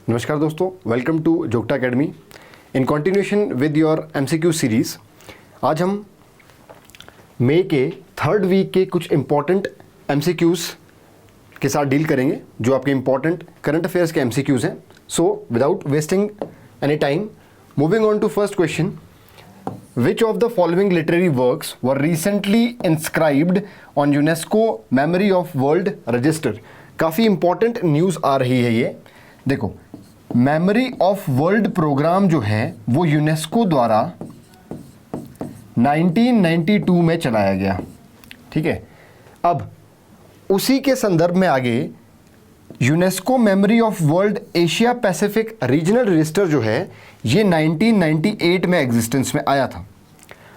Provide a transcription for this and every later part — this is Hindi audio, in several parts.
नमस्कार दोस्तों, welcome to Jogta academy. In continuation with your MCQ series आज हम मई के थर्ड वीक के कुछ इम्पॉर्टेंट एमसीक्यूज़ के साथ डील करेंगे जो आपके इम्पॉर्टेंट करंट अफेयर्स के एमसीक्यूज़ हैं। So without wasting any time, moving on to first question, Which of the following literary works were recently inscribed on UNESCO Memory of World Register? काफ़ी इंपॉर्टेंट न्यूज़ आ रही है ये। देखो, मेमोरी ऑफ वर्ल्ड प्रोग्राम जो है वो यूनेस्को द्वारा 1992 में चलाया गया, ठीक है। अब उसी के संदर्भ में आगे UNESCO memory of world Asia Pacific regional register जो है ये 1998 में एग्जिस्टेंस में आया था।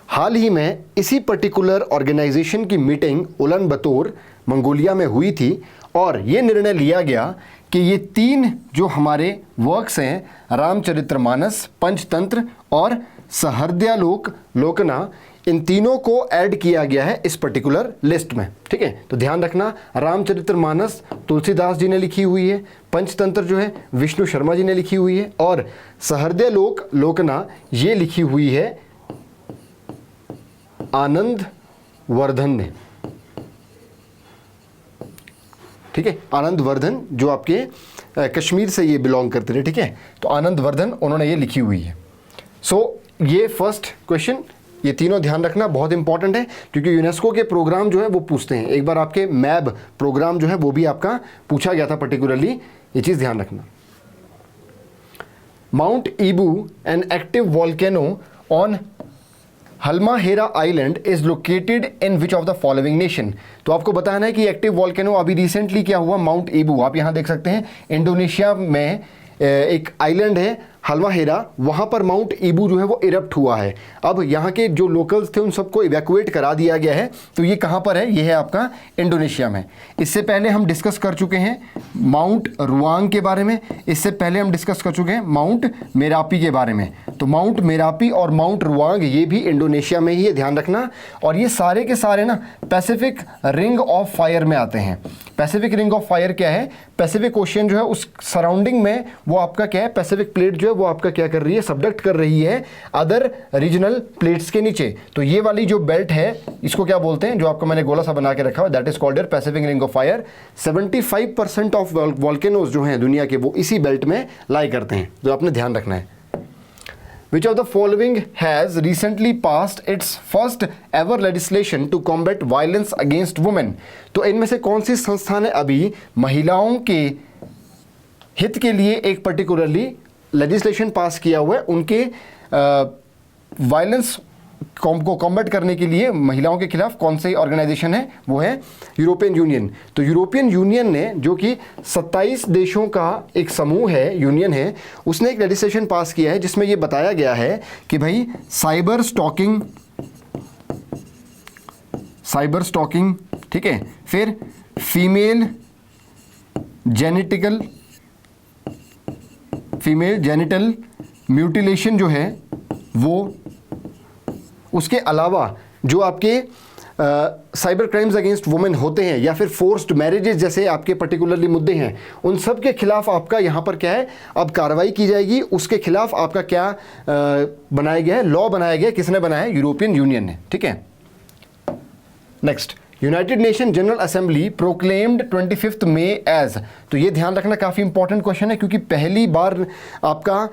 हाल ही में इसी पर्टिकुलर ऑर्गेनाइजेशन की मीटिंग उलन बतौर मंगोलिया में हुई थी और ये निर्णय लिया गया कि ये तीन जो हमारे वर्क्स हैं, रामचरितमानस, पंचतंत्र और सहृदयालोक लोकना, इन तीनों को ऐड किया गया है इस पर्टिकुलर लिस्ट में, ठीक है। तो ध्यान रखना, रामचरितमानस तुलसीदास जी ने लिखी हुई है, पंचतंत्र जो है विष्णु शर्मा जी ने लिखी हुई है और सहृदयालोक लोकना ये लिखी हुई है आनंद वर्धन ने, ठीक है। आनंद वर्धन जो आपके कश्मीर से ये बिलोंग करते थे, ठीक है। तो आनंद वर्धन उन्होंने ये लिखी हुई है। सो ये फर्स्ट क्वेश्चन, ये तीनों ध्यान रखना बहुत इंपॉर्टेंट है क्योंकि यूनेस्को के प्रोग्राम जो है वो पूछते हैं। एक बार आपके मैब प्रोग्राम जो है वो भी आपका पूछा गया था पर्टिकुलरली, ये चीज़ ध्यान रखना। Mount Ibu, an active volcano on Halmahera island is located in which of the following nation. तो आपको बताना है कि एक्टिव वॉल्केनो अभी रिसेंटली क्या हुआ, माउंट ईबू, आप यहाँ देख सकते हैं इंडोनेशिया में एक आइलैंड है हल्माहेरा, वहाँ पर माउंट ईबू जो है वो इरप्ट हुआ है। अब यहाँ के जो लोकल्स थे उन सबको इवैक्यूएट करा दिया गया है। तो ये कहाँ पर है, ये है आपका इंडोनेशिया में। इससे पहले हम डिस्कस कर चुके हैं माउंट रुआंग के बारे में, इससे पहले हम डिस्कस कर चुके हैं माउंट मेरापी के बारे में। तो माउंट मेरापी और माउंट रुआंग ये भी इंडोनेशिया में ही है, ध्यान रखना। और ये सारे के सारे ना पैसिफिक रिंग ऑफ फायर में आते हैं। पैसिफिक रिंग ऑफ फायर क्या है, पैसिफिक ओशियन जो है उस सराउंडिंग में वो आपका क्या है, पैसिफिक प्लेट जो है वो आपका क्या कर रही है, सबडक्ट कर रही है अदर रीजनल प्लेट्स के नीचे। तो ये वाली जो बेल्ट है इसको क्या बोलते हैं, जो आपका मैंने गोला सा बना के रखा है, that is called Pacific ring of fire. 75% of volcanoes जो हैं दुनिया के वो इसी बेल्ट में लाई करते हैं, जो आपने ध्यान रखना है। Which of the following has recently passed its first ever legislation to combat violence against women? तो इनमें से कौन सी संस्था ने अभी महिलाओं के हित के लिए एक पर्टिकुलरली लेजिस्लेशन पास किया हुआ है, उनके वायलेंस को कॉम्बैट करने के लिए महिलाओं के खिलाफ कौन सी ऑर्गेनाइजेशन है, वो है यूरोपियन यूनियन। तो यूरोपियन यूनियन ने, जो कि 27 देशों का एक समूह है, यूनियन है, उसने एक लेजिस्लेशन पास किया है जिसमें ये बताया गया है कि भाई साइबर स्टॉकिंग, ठीक है, फिर फीमेल जेनिटल म्यूटिलेशन जो है वो, उसके अलावा जो आपके साइबर क्राइम्स अगेंस्ट वुमेन होते हैं या फिर फोर्स्ड मैरिजेस जैसे आपके पर्टिकुलरली मुद्दे हैं, उन सब के खिलाफ आपका यहाँ पर क्या है, अब कार्रवाई की जाएगी। उसके खिलाफ आपका क्या बनाया गया है, लॉ बनाया गया है। किसने बनाया है, यूरोपियन यूनियन ने, ठीक है। Next, United nation general assembly proclaimed 25 मई एज। तो ये ध्यान रखना, काफ़ी इंपॉर्टेंट क्वेश्चन है क्योंकि पहली बार आपका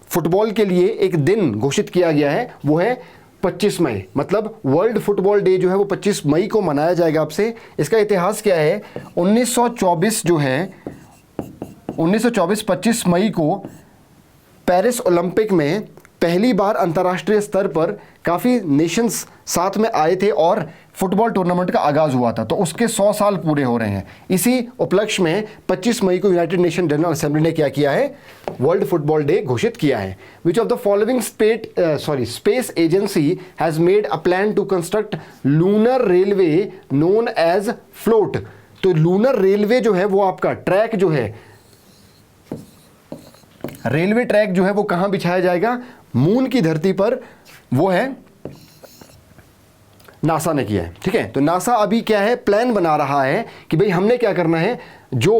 फुटबॉल के लिए एक दिन घोषित किया गया है, वो है 25 मई, मतलब वर्ल्ड फुटबॉल डे जो है वो 25 मई को मनाया जाएगा। आपसे इसका इतिहास क्या है, 1924 जो है 1924 25 मई को पेरिस ओलंपिक में पहली बार अंतर्राष्ट्रीय स्तर पर काफ़ी नेशंस साथ में आए थे और फुटबॉल टूर्नामेंट का आगाज़ हुआ था। तो उसके 100 साल पूरे हो रहे हैं। इसी उपलक्ष्य में 25 मई को यूनाइटेड नेशन जनरल असेंबली ने क्या किया है, वर्ल्ड फुटबॉल डे घोषित किया है। Which of the following space agency has made a plan to construct lunar railway known as float. तो लूनर रेलवे जो है वो आपका ट्रैक जो है, रेलवे ट्रैक जो है वो कहाँ बिछाया जाएगा, मून की धरती पर, वो है नासा ने किया है, ठीक है। तो नासा अभी क्या है, प्लान बना रहा है कि भाई हमने क्या करना है। जो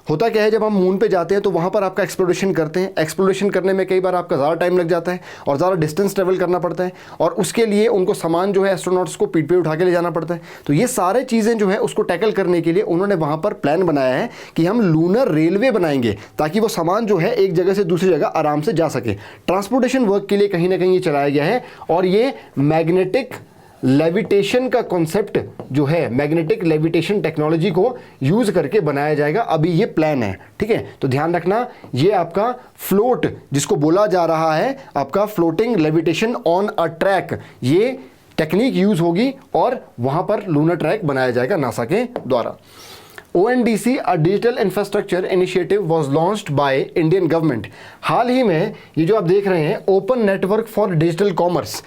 होता क्या है, जब हम मून पे जाते हैं तो वहाँ पर आपका एक्सप्लोरेशन करते हैं। एक्सप्लोरेशन करने में कई बार आपका ज़्यादा टाइम लग जाता है और ज़्यादा डिस्टेंस ट्रेवल करना पड़ता है, और उसके लिए उनको सामान जो है एस्ट्रोनॉट्स को पीठ पे उठा के ले जाना पड़ता है। तो ये सारे चीज़ें जो है उसको टैकल करने के लिए उन्होंने वहाँ पर प्लान बनाया है कि हम लूनर रेलवे बनाएंगे, ताकि वो सामान जो है एक जगह से दूसरी जगह आराम से जा सके। ट्रांसपोर्टेशन वर्क के लिए कहीं ना कहीं ये चलाया गया है, और ये मैग्नेटिक लेविटेशन का कॉन्सेप्ट जो है, मैग्नेटिक लेविटेशन टेक्नोलॉजी को यूज करके बनाया जाएगा। अभी ये प्लान है, ठीक है। तो ध्यान रखना, ये आपका फ्लोट जिसको बोला जा रहा है आपका floating levitation on a track, ये टेक्निक यूज होगी और वहां पर लूनर ट्रैक बनाया जाएगा नासा के द्वारा। ONDC, a digital infrastructure initiative was launched by Indian government। हाल ही में ये जो आप देख रहे हैं open network for digital commerce,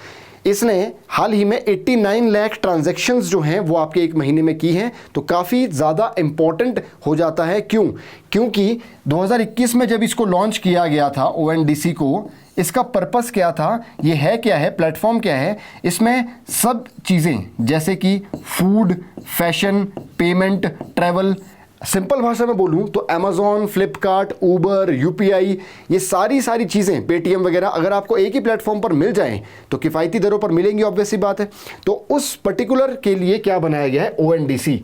इसने हाल ही में 89 लाख ट्रांजैक्शंस जो हैं वो आपके एक महीने में की हैं। तो काफ़ी ज़्यादा इम्पॉर्टेंट हो जाता है। क्यों? क्योंकि 2021 में जब इसको लॉन्च किया गया था ONDC को, इसका पर्पस क्या था, ये है क्या है, प्लेटफॉर्म क्या है, इसमें सब चीज़ें जैसे कि food, fashion, payment, travel, simple भाषा में बोलूँ तो अमेज़ॉन, फ्लिपकार्ट, ऊबर, UPI, ये सारी चीज़ें, पेटीएम वगैरह अगर आपको एक ही प्लेटफॉर्म पर मिल जाएं तो किफ़ायती दरों पर मिलेंगी, ऑब्वियस सी बात है। तो उस पर्टिकुलर के लिए क्या बनाया गया है, ONDC,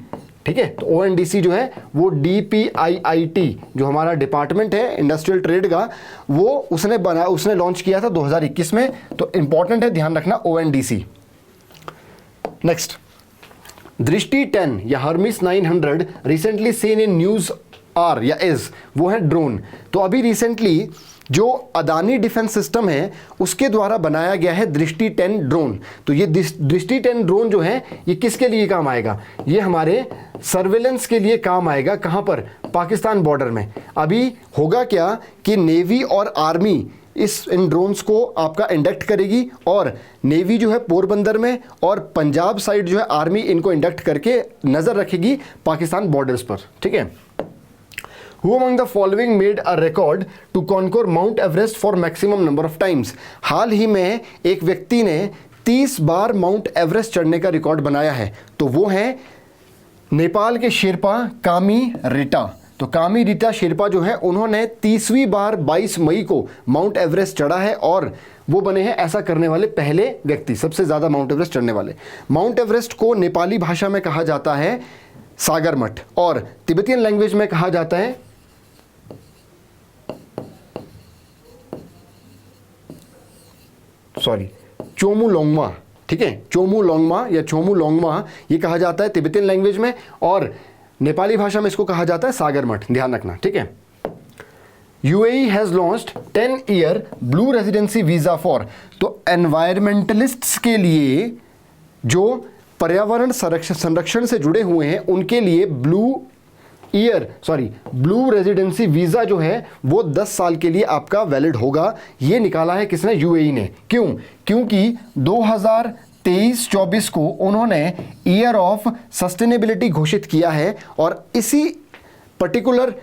ठीक है। तो ONDC जो है वो DPIIT जो हमारा डिपार्टमेंट है इंडस्ट्रियल ट्रेड का, वो उसने लॉन्च किया था 2021 में। तो इंपॉर्टेंट है, ध्यान रखना ONDC। नेक्स्ट, दृष्टि 10 या Hermes 900 recently seen in news are या इज, वो है ड्रोन। तो अभी रिसेंटली जो अदानी डिफेंस सिस्टम है उसके द्वारा बनाया गया है दृष्टि 10 ड्रोन। तो ये दृष्टि 10 ड्रोन जो है ये किसके लिए काम आएगा, ये हमारे सर्वेलेंस के लिए काम आएगा। कहाँ पर, पाकिस्तान बॉर्डर में। अभी होगा क्या कि नेवी और आर्मी इन ड्रोन्स को आपका इंडक्ट करेगी, और नेवी जो है पोरबंदर में और पंजाब साइड जो है आर्मी इनको इंडक्ट करके नज़र रखेगी पाकिस्तान बॉर्डर्स पर, ठीक है। Who among the following made a record to conquer Mount Everest for maximum number of times? हाल ही में एक व्यक्ति ने 30 बार माउंट एवरेस्ट चढ़ने का रिकॉर्ड बनाया है। तो वो है नेपाल के शेरपा कामी रिटा। तो कामी रिटा शेरपा जो है उन्होंने 30वीं बार 22 मई को माउंट एवरेस्ट चढ़ा है, और वो बने हैं ऐसा करने वाले पहले व्यक्ति, सबसे ज़्यादा माउंट एवरेस्ट चढ़ने वाले। माउंट एवरेस्ट को नेपाली भाषा में कहा जाता है सागरमठ, और तिब्बतियन लैंग्वेज में कहा जाता है चोमुलोंगमा, ठीक है। चोमुलोंगमा या चोमुलोंगमा ये कहा जाता है तिब्बतियन लैंग्वेज में, और नेपाली भाषा में इसको कहा जाता है सागरमठ, ध्यान रखना, ठीक है। UAE has launched 10-year blue residency visa for, तो एनवायरमेंटलिस्ट्स के लिए जो पर्यावरण संरक्षण से जुड़े हुए हैं उनके लिए ब्लू रेजिडेंसी वीज़ा जो है वो 10 साल के लिए आपका वैलिड होगा। ये निकाला है किसने, UAE ने। क्यों? क्योंकि 2023-24 को उन्होंने ईयर ऑफ सस्टेनेबिलिटी घोषित किया है, और इसी पर्टिकुलर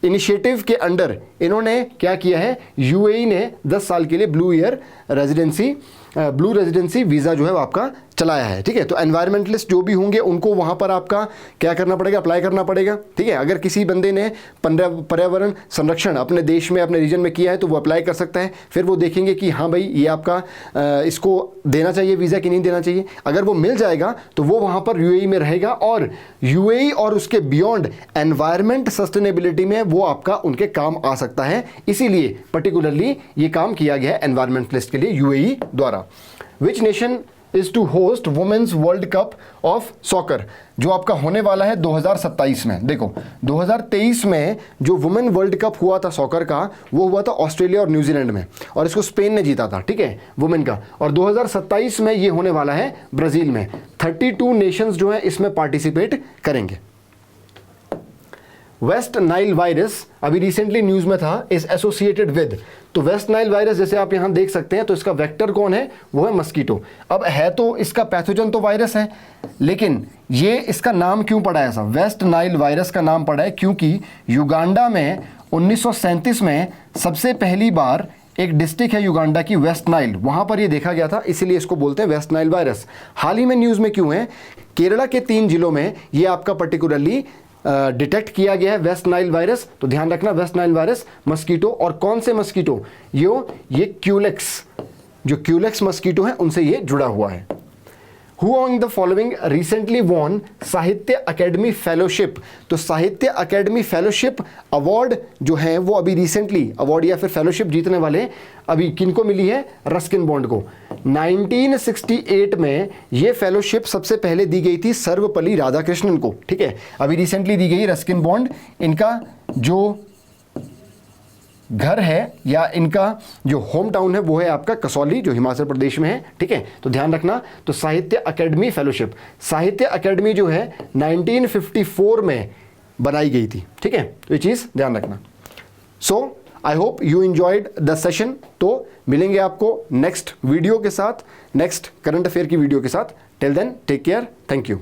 इनिशिएटिव के अंडर इन्होंने क्या किया है, UAE ने 10 साल के लिए ब्लू रेजिडेंसी वीज़ा जो है वो आपका चलाया है, ठीक है। तो एनवायरमेंटलिस्ट जो भी होंगे उनको वहाँ पर आपका क्या करना पड़ेगा, अप्लाई करना पड़ेगा, ठीक है। अगर किसी बंदे ने पर्यावरण संरक्षण अपने देश में, अपने रीजन में किया है तो वो अप्लाई कर सकता है। फिर वो देखेंगे कि हाँ भाई ये आपका इसको देना चाहिए वीज़ा कि नहीं देना चाहिए। अगर वो मिल जाएगा तो वो वहाँ पर UAE में रहेगा, और UAE और उसके बियॉन्ड एनवायरमेंट सस्टेनेबिलिटी में वो आपका उनके काम आ सकता है। इसीलिए पर्टिकुलरली ये काम किया गया है एनवायरमेंटलिस्ट के लिए UAE द्वारा। Which nation is to host women's world cup of soccer, जो आपका होने वाला है 2027 में। देखो 2023 में जो वुमेन वर्ल्ड कप हुआ था सॉकर का, वो हुआ था ऑस्ट्रेलिया और न्यूजीलैंड में, और इसको स्पेन ने जीता था, ठीक है, वुमेन का। और 2027 में ये होने वाला है ब्राज़ील में। 32 नेशंस जो है इसमें पार्टिसिपेट करेंगे। वेस्ट नाइल वायरस अभी रिसेंटली न्यूज में था, इज एसोसिएटेड विद, तो वेस्ट नाइल वायरस जैसे आप यहां देख सकते हैं, तो इसका वेक्टर कौन है, वो है मस्कीटो। अब है तो इसका पैथोजन तो वायरस है, लेकिन ये इसका नाम क्यों पड़ा है ऐसा, वेस्ट नाइल वायरस का नाम पड़ा है क्योंकि युगांडा में 1937 में सबसे पहली बार एक डिस्ट्रिक्ट है युगांडा की वेस्ट नाइल, वहां पर ये देखा गया था, इसीलिए इसको बोलते हैं वेस्ट नाइल वायरस। हाल ही में न्यूज़ में क्यों है, केरला के 3 जिलों में ये आपका पर्टिकुलरली डिटेक्ट किया गया है वेस्ट नाइल वायरस। तो ध्यान रखना, वेस्ट नाइल वायरस मस्कीटो, और कौन से मस्कीटो, ये क्यूलेक्स, जो क्यूलेक्स मस्कीटो है उनसे ये जुड़ा हुआ है। Who among the following recently won साहित्य अकेडमी फेलोशिप? तो साहित्य अकेडमी फेलोशिप अवार्ड जो है वो अभी रिसेंटली अवार्ड या फिर फेलोशिप जीतने वाले अभी किनको मिली है? रस्किन बॉन्ड को। 1968 में ये फेलोशिप सबसे पहले दी गई थी सर्वपल्ली राधाकृष्णन को, ठीक है। अभी रिसेंटली दी गई रस्किन बॉन्ड, इनका जो घर है या इनका जो होम टाउन है वो है आपका कसौली, जो हिमाचल प्रदेश में है, ठीक है। तो ध्यान रखना, तो साहित्य अकेडमी फेलोशिप, साहित्य अकेडमी जो है 1954 में बनाई गई थी, ठीक है। तो ये चीज़ ध्यान रखना। So I hope you enjoyed the session. तो मिलेंगे आपको नेक्स्ट वीडियो के साथ, नेक्स्ट करंट अफेयर की वीडियो के साथ। Till then take care, thank you.